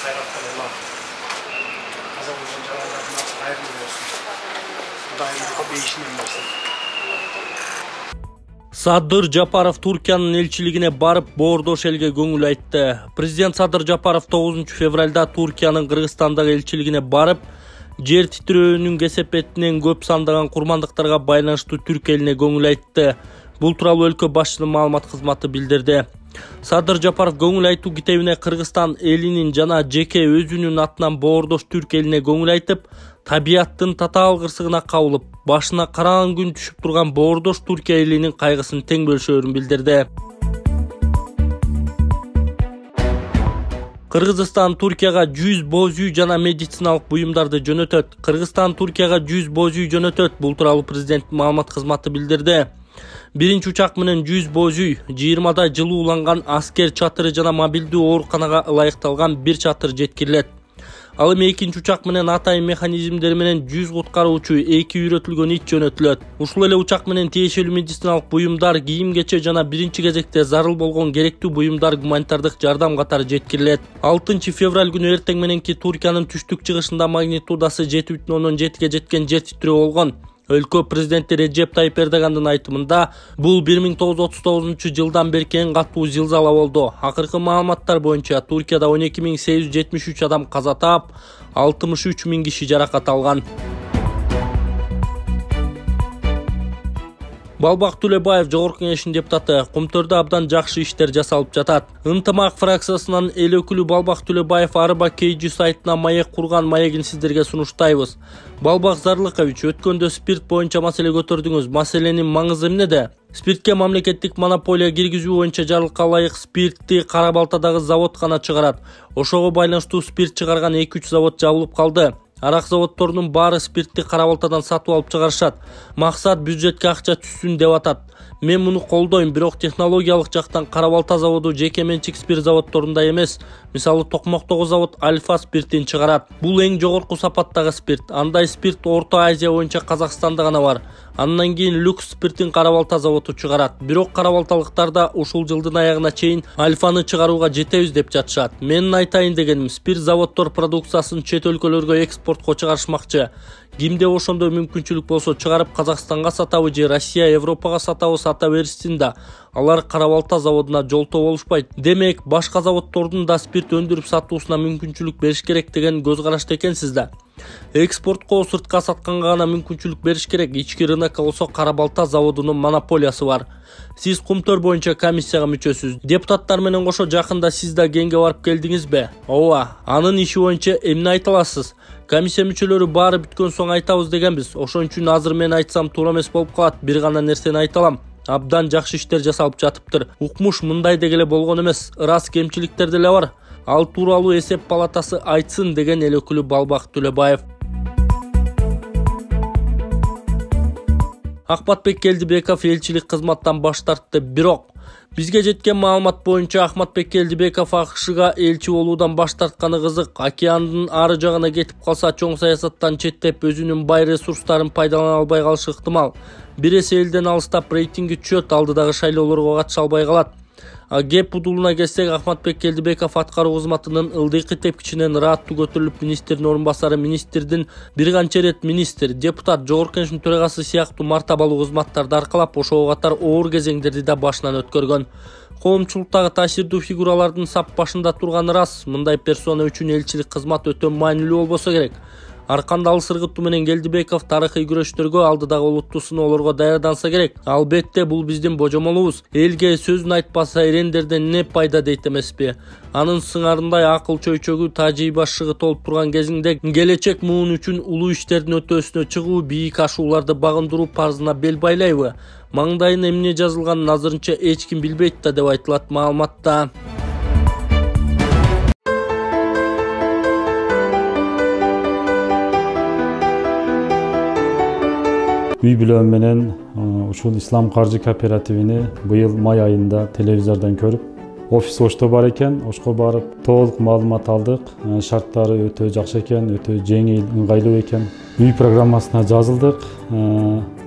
Hayrattan Allah. Kazanımızın canlarına hayırlı olsun. Daim değişinin versin. Садыр Жапаров Туркиянын элчилигине барып, боордош элге көңүл айтты. Президент Садыр Жапаров 9 февралда Туркиянын Кыргызстандагы элчилигине барып, жер титирөөнүн кесепетинен көп сандаган курмандыктарга байланыштуу Түрк элине көңүл айтты. Бул тууралуу өлкө башчынын маалымат кызматы билдирди. Садыр Жапаров көңүл айтуу китебине Кыргызстан элинин жана жеке өзүнүн атынан боордош Түрк элине көңүл айтып, табияттын татаал кырсыгына кабылып, башына караң күн түшүп турган боордош Түркия элинин кайгысын тең бөлүшөөрүн билдирди. Кыргызстан Туркияга 100 боз үй жана медициналык буюмдарды жөнөтөт. Кыргызстан Туркияга 100 боз үй жөнөтөт. Бул тууралуу президент маалымат кызматы билдирди. Биринчи учак менен 100 боз үй, 20 жылуу уланган аскер чатыры жана мобилдүү ооруканага ылайыкталган бир чатыр жеткирилет. Ал эми экинчи учак менен атайын механизмдер менен 100 куткаруучу, 2 үйрөтүлгөн ит жөнөтүлөт. Ушул эле учак менен тиешелүү медициналык буюмдар, кийим-кече жана биринчи кезекте зарыл болгон керектүү буюмдар гуманитардык жардам катары жеткирилет. 6 февраль күнү эртең мененки Туркиянын түштүк чыгышында магнитудасы 7,7 жеткен жер титирөө болгон. Өлкө президенти Реджеп Тайип Эрдогандын айтымында бул 1939 жылдан берки эң катуу зилзала болду. Акыркы маалыматтар боюнча Туркияда 12.873 адам каза таап, 63.000 киши жаракат алган. Балбак Төлөбаев Жогорку Кеңештин депутаты, Кумтөрдө абдан жакшы иштер жасалып жатат. Ынтымак фракциясынан эл өкүлү Балбак Төлөбаев Арба KG сайтына маек курган маегин сиздерге сунуштайбыз. Балбак Зарлыкович, өткөндө спирт боюнча маселе көтөрдүңүз. Маселенин маңызы эмнеде? Спиртке мамлекеттик монополия киргизүү боюнча жарлыкка ылайык спиртти Кара Балтадагы завод гана чыгарат. Ошого байланыштуу спирт чыгарган 2-3 завод жабылып калды. Арак заводдорунун баары спиртти Кара Балтадан сатып алып чыгарышат. Максат бюджетке акча түшсүн деп атат. Мен муну колдойм, бирок технологиялык жактан Кара Балта заводу жеке менчик спирт заводдорундай эмес. Мисалы Токмоктогу завод Альфа спиртин чыгарат. Бул эң жогорку сапаттагы спирт. Андай спирт Орто Азия боюнча Казакстанда гана бар. Андан кийин люкс спиртин Кара Балта заводу чыгарат. Бирок кара балталыктар да ушул жылдын аягына чейин Альфаны чыгарууга жетебиз деп жатышат. Менин айтайын дегеним, спирт заводдор продукциясын чет өлкөлөргө экспортко чыгарышмакчы. Кимде ошондой мүмкүнчүлүк болсо чыгарып Казакстанга сатабы же Россия, Европага сатабы сата беришсин да. Алар Кара Балта заводуна жолтоо болушпайт. Демек, башка заводдордун да спирт өндүрүп сатуусуна мүмкүнчүлүк бериш керек деген көз карашта экенсиз да. Экспортко, сыртка сатканга гана мүмкүнчүлүк бериш керек. Ички рынокко болсо Кара Балта заводунун монополиясы бар. Сиз Кумтөр боюнча комиссияга мүчөсүз. Депутаттар менен кошо жакында сиз да Кеңге барып келдиңизби? Ооба, анын иши боюнча эмне айта аласыз? Комиссия мүчөлөрү баары бүткөн соң айтабыз дегенбиз. Ошон үчүн азыр мен айтсам туура эмес болуп калат. Бир гана нерсени айта алам. Абдан жакшы иштер жасалып жатыптыр. Укмуш мындай дегеле болгон эмес. Ырас кемчиликтер деле бар. Ал тууралуу эсеп палатасы айтсын деген эл өкүлү Балбак Төлөбаев. Ахматбек Келдибеков элчилик кызматтан баш тартты. Бирок бизге жеткен маалымат боюнча Ахматбек Келдибеков АКШга элчи болуудан баш тартканы кызык. Океандын ары жагына кетип калса, чоң саясаттан четтеп өзүнүн бай ресурстарын пайдалана албай калышы ыктымал. Бир эсе элден алыстап рейтинги түшөт, алдыдагы шайлоолорго катыша албай калат. Геп удулуна келсек, Ахматбек Келдибеков аткаруу кызматынын ылдыйкы тепкичинен ырааттуу көтөрүлүп, министрдин орун басары, министрдин бир канча ирет министр, депутат, Жогорку Кеңештин төрагасы сыяктуу мартабалуу кызматтарды аркалап, ошого катар оор кезеңдерди да башынан өткөргөн. Коомчулуктагы таасирдүү фигуралардын сап башында турганы рас. Мындай персона үчүн элчилик кызмат өтө маанилүү болбосо керек. Арканда ал сыргыттуу менен Келдибеков тарыхый күрөштөргө, алдыдагы улуттуу сыноолорго даярданса керек. Албетте, бул биздин божомолубуз. Элге сөзүн айтпаса, эрендерден не пайда дейт эмеспи? Анын сыңарындай акыл чөйчөгү, тажий башыгы толуп турган кезинде келечек муун үчүн улуу иштердин өтөөсүнө чыгуу, бийик ашууларды багындыруу парзына бел байлайбы? Маңдайына эмне жазылганын азырынча эч ким билбейт да деп айтылат маалыматта. Үй бүлөм менен ушул Ислам каржы кооперативини быйыл май айында телевизордон көрүп, офис Ошто бар экен, Ошко барып толук маалымат алдык. Шарттары өтө жакшы экен, өтө жеңил, ыңгайлуу экен. Үй программасына жазылдык,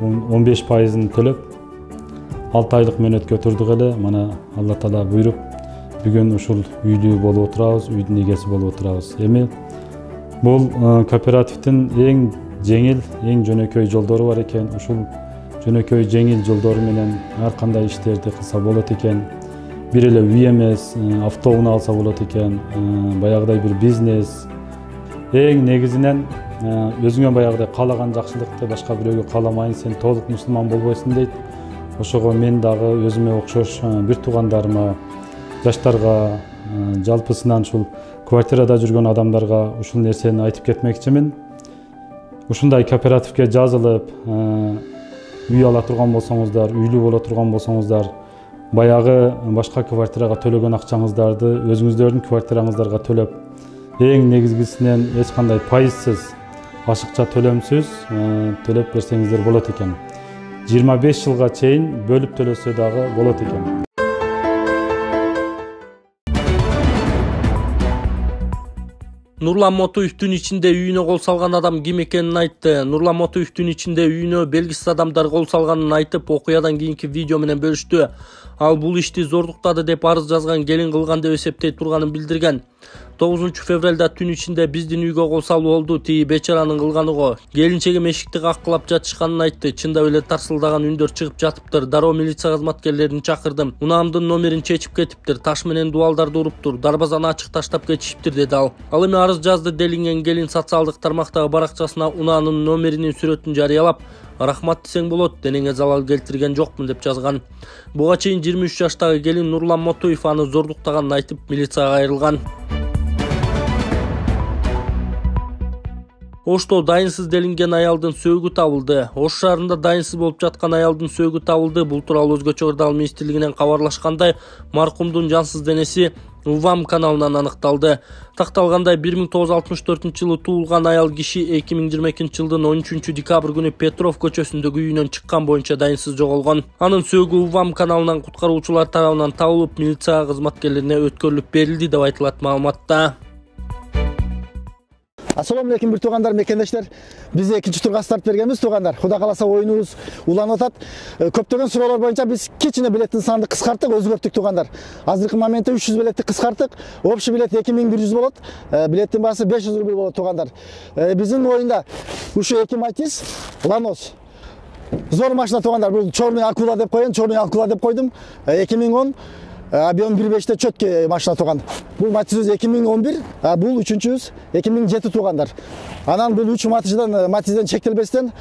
15%-ын төлөп, 6 айлык мөөнөткө турдук эле. Мана Алла Таала буйруп, бүгүн ушул үйлүү болуп отурабыз, үйдүн эгеси болуп отурабыз. Эми бул кооперативдин эң жеңил, эң жөнөкөй жолдору бар экен. Ушул жөнөкөй жеңил жолдору менен ар кандай иштерди кылса болот экен. Бир эле үй эмес, автоунаа алса болот экен, баягыдай бир бизнес. Эң негизинен өзүңө баягыдай каалаган жакшылыкты башка бирөөгө кааламайын, сен толук мусулман болбойсуң дейт. Ошого мен дагы өзүмө окшош бир туугандарыма, жаштарга, жалпысынан ушул квартирада жүргөн адамдарга ушул нерсени айтып кетмекчимин. Ушундай кооперативге жазылып, үй ала турган болсоңуздар, үйлүү боло турган болсоңуздар, баягы башка квартирага төлөгөн акчаңыздарды өзүңүздөрдүн квартираңыздарга төлөп, эң негизгисинен эч кандай пайызсыз, ашыкча төлөмсүз төлөп берсеңиздер болот экен. 25 жылга чейин бөлүп төлөсө дагы болот экен. Нурлан Мотуев түн ичинде үйүнө кол салган адам ким экенин айтты. Нурлан Мотуев түн ичинде үйүнө белгисиз адамдар кол салганын айтып, окуядан кийинки видео менен бөлүштү. Ал бул ишти зордуктады деп арыз жазган келин кылган деп эсептей турганын билдирген. 9 февралда түн ичинде биздин үйгө кол салуу болду. Тии бечаранын кылганы го. Келинчегим эшикти каккылап жатышканын айтты. Чындап эле тарсылдаган үндөр чыгып жатыптыр. Дароо милиция кызматкерлерин чакырдым. Унаамдын номерин чечип кетиптир. Таш менен дубалдарды уруптур. Дарбазаны ачык таштап кетишиптир, деди ал. Ал эми арыз жазды делинген келин социалдык тармактагы баракчасына унаанын номеринин сүрөтүн жарыялап, рахмат десең болот, денеңе залал келтирген жокмун деп жазган. Буга чейин 23 жаштагы келин Нурлан Мотуев аны зордуктаганын айтып, милицияга кайрылган. Ошто дайынсыз делинген аялдын сөөгү табылды. Ош шаарында дайынсыз болуп жаткан аялдын сөөгү табылды. Бул тууралуу Өзгөчө Кырдаал министрлигинен кабарлашкандай, маркумдун жансыз денеси УВАМ каналынан аныкталды. Такталгандай 1964 жылы туулган аял киши 2022 жылдын 13 декабрь күнү Петров көчөсүндөгү үйүнөн чыккан боюнча дайынсыз жоголгон. Анын сөөгү УВАМ каналынан куткаруучулар тарабынан табылып, милиция кызматкерлерине өткөрүлүп берилди деп айтылат маалыматта. Assalamu alaikum bir tuğandar, mekendештер. Biz ikinci turga start bergenmiz tuğandar. Xuda kalasa oyunumuz ulanıp atat. Köptögen sorular boyunca biz keçine biletin sanını kıskarttık, özgörttük tuğandar. Azırkı momentde 300 biletти kıskarttık. Общий bilet 2100 болот. Biletin bası 500 рубль болот tuğandar. Bizim oyunda uşu iki Matiz, Lanos. Zor maçına tuğandar. Bu Çorlu'ya Akula dep koyun, Çorlu'ya Akula dep koydum. 2010 Abiyon 1.5'te çötke maçına tuğan. Bu Matizöz 2011, bu üçüncüyüz 2007 tuğanlar. Anan bu 3 Matiz'den çektilbesinden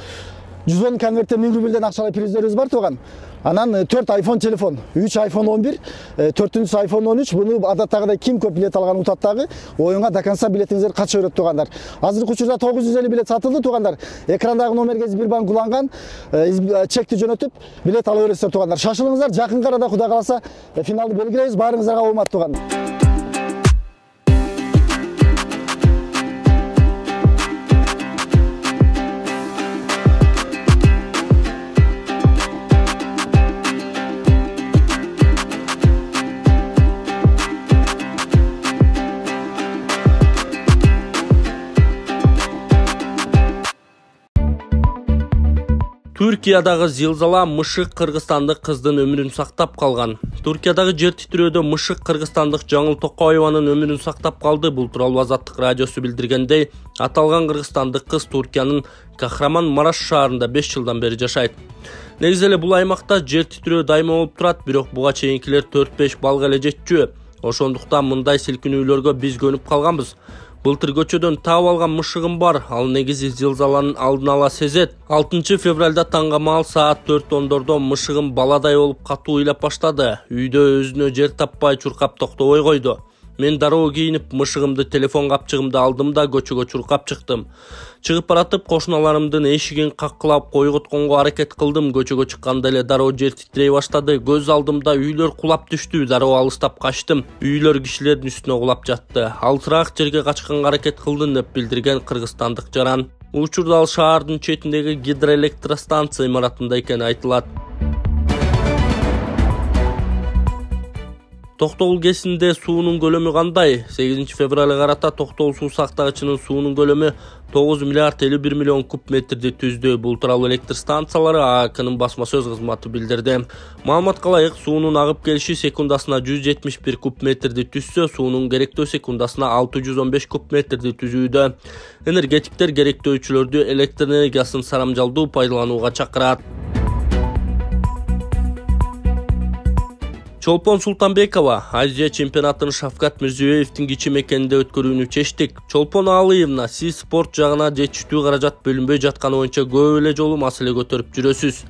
110 konvertte 1000 rubilden akçalı prizlerimiz var tuğan. Anan 4 iPhone telefon, 3 iPhone 11, 4. iPhone 13. Bunu adattağıda kim köp bilet algan utattағы oyuna dakansa biletinizer kaç öğret tuğanlar. Hazır uçurda 950 bilet satıldı tuğanlar. Ekranдағы номерге Сбербанк уланган, чекти жөнөтүп bilet alıverесіздер туғандар. Шашылыңыздар, жақын қарада Құда қаласа финалды белгілейбіз, барыңыздарға болмады туған. Түркиядагы зилзала мышык кыргызстандык кыздын өмүрүн сактап калган. Түркиядагы жер титирөөдө мышык кыргызстандык Жаңыл Токоеванын өмүрүн сактап калды. Бул тууралуу Азаттык радиосу билдиргендей, аталган кыргызстандык кыз Түркиянын Кахраман-Мараш шаарында 5 жылдан бери жашайт. Негизи эле бул аймакта жер титирөө дайыма болуп турат, бирок буга чейинкилер 4-5 балга эле жетчү. Ошондуктан мындай силкинүүлөргө биз көнүп калганбыз. Былтыр көчөдөн таап алган мышыгым бар. Ал негизи зилзаланын алдын ала сезет. 6 февралда таңгамаал саат 4:10 мышыгым баладай болуп катуу ыйлап баштады. Үйдө өзүнө жер таппай чуркап токтобой койду. Мен дароо кийинип мышыгымды телефон капчыгымды алдым да көчөгө чуркап чыктым. Чыгып баратып кошуналарымдын эшигин каккылап койготконго аракет кылдым. Көчөгө чыкканда эле дароо жер титрей баштады. Көз алдымда үйлөр кулап түштү. Дароо алыстап качтым. Үйлөр кишилердин үстүнө кулап жатты. Алсыраак жерге качканга аракет кылдым деп билдирген кыргызстандык жаран. Учурда ал шаардын четиндеги гидроэлектростанция имаратында экени айтылат. Токтогул КЭСинде суунун көлөмү кандай? 8 февралга карата Токтогул суу сактагычынын суунун көлөмү 9 миллиард 51 миллион куб метрди түздү. Бул тууралуу электр станциялары ААКнын басма сөз кызматы билдирди. Маалыматка ылайык, суунун агып келиши секундасына 171 куб метрди түзсө, суунун керектөө секундасына 615 куб метрди түзүүдө. Энергетиктер керектөөчүлөрдү электр энергиясын сарамжалдуу пайдаланууга чакырат. Чолпон Султанбекова Азия чемпионатын Шавкат Мирзиёевдин кичи мекенинде өткөрүүнү чечтик. Чолпон Алыевна, сиз спорт жагына жетиштүү каражат бөлүнбөй жатканы боюнча көп эле жолу маселе көтөрүп жүрөсүз.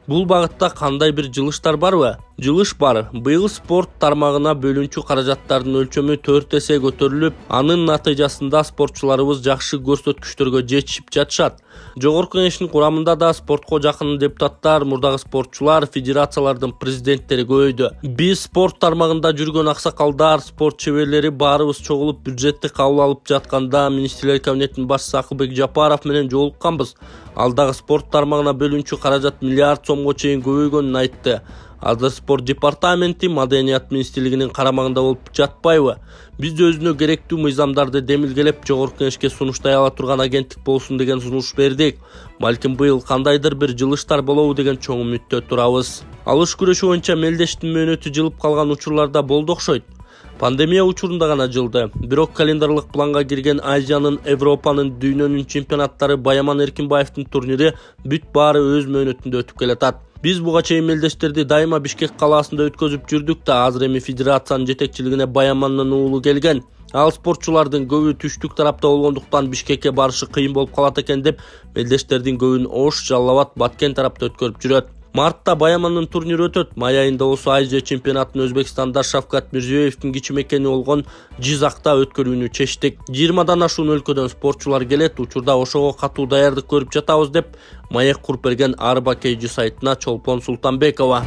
Бул багытта кандай бир жылыштар барбы? Жылыш бар. Быйыл спорт тармагына бөлүнчү каражаттардын өлчөмү 4 эсе көтөрүлүп, анын натыйжасында спортчуларыбыз жакшы көрсөткүчтөргө жетишип жатышат. Жогорку Кеңештин курамында да спортко жакын депутаттар, мурдагы спортчулар, федерациялардын президенттери көбөйдү. Биз спорт тармагында жүргөн аксакалдар, спорт чеберлери баарыбыз чогулуп бюджетти кабыл алып жатканда министрлер кабинетинин башчысы Акылбек Жапаров менен жолукканбыз. Ал дагы спорт тармагына бөлүнчү каражат миллиард сомго чейин көбөйгөнүн айтты. Азыр спорт департаменти Маданият министрлигинин карамагында болуп жатпайбы? Биз өзүнө керектүү мыйзамдарды демилгелеп, жогорку кеңешке сунуштай ала турган агенттик болсун деген сунуш бердик. Балким быйыл кандайдыр бир жылыштар болобу деген чоң үмүттө турабыз. Алыш күрөшү боюнча мелдештин мөөнөтү жылып калган учурларда болду окшойт. Пандемия учурунда гана жылды. Бирок календарлык планга кирген Азиянын, Европанын, дүйнөнүн чемпионаттары Баяман Эркинбаевдин турнири бүт баары өз мөөнөтүндө өтүп келатат. Биз буга чейин мелдештерди дайыма Бишкек калаасында өткөзүп жүрдүк да, азыр эми федерациянын жетекчилигине Баямандын уулу келген. Ал спортчулардын көбү түштүк тарапта болгондуктан Бишкекке барышы кыйын болуп калат экен деп, мелдештердин көбүн Ош, Жалал Абад, Баткен тарапта өткөрүп жүрөт. Мартта Баямандын турнири өтөт. Май айында осу Азия чемпионатын Өзбекстанда Шавкат Мирзиёевдин кичи мекени болгон Жизакта өткөрүүнү чечтик. 20дан ашуун өлкөдөн спортчулар келет. Учурда ошого катуу даярдык көрүп жатабыз деп маек куруп берген Арба KG сайтына Чолпон Султанбекова.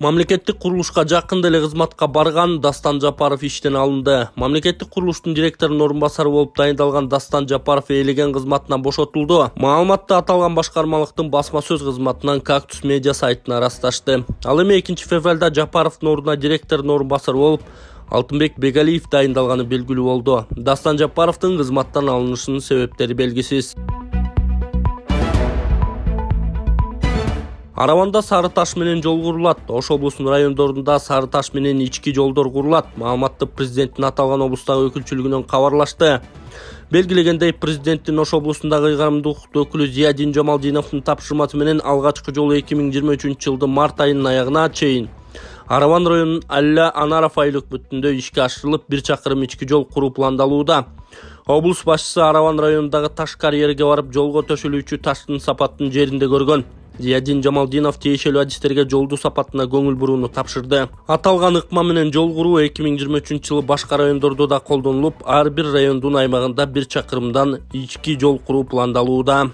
Мамлекеттик курулушка жакында эле кызматка барган Дастан Жапаров иштен алынды. Мамлекеттик курулуштун директорунун орун басары болуп дайындалган Дастан Жапаров ээлеген кызматынан бошотулду. Маалыматты аталган башкармалыктын басма сөз кызматынан Кактус медиа сайтына ырасташты. Ал эми 2 февралда Жапаровдун ордуна директорунун орун басары болуп Алтынбек Бегалиев дайындалганы белгилүү болду. Дастан Жапаровдун кызматтан алынышынын себептери белгисиз. Араванда Сары Таш менен жол курулат. Ош облусунун райондорунда Сары Таш менен ички жолдор курулат. Маалыматты президенттин аталган облустагы өкүлчүлүгүнөн кабарлашты. Белгилегендей, президенттин Ош облусундагы ыйгарымдуу укуктуу өкүлү Зиядин Жамалдиновдун тапшырмасы менен алгачкы жолу 2023-жылдын март айынын аягына чейин Араван районунун Алла Анаров айыл өкмөтүндө ишке ашырылып, 1 чакырым ички жол куруу пландалууда. Облус башчысы Араван районундагы таш карьерге барып, жолго төшөлүүчү таштын сапатын жеринде көргөн. Зиядин Жамалдинов тиешелүү адистерге жолдуу сапатына көңүл бурууну тапшырды. Аталган ыкма менен жол куруу 2023-жылы башка райондордо да колдонулуп, ар бир райондун аймагында 1 чакырымдан ички жол куруу пландалууда.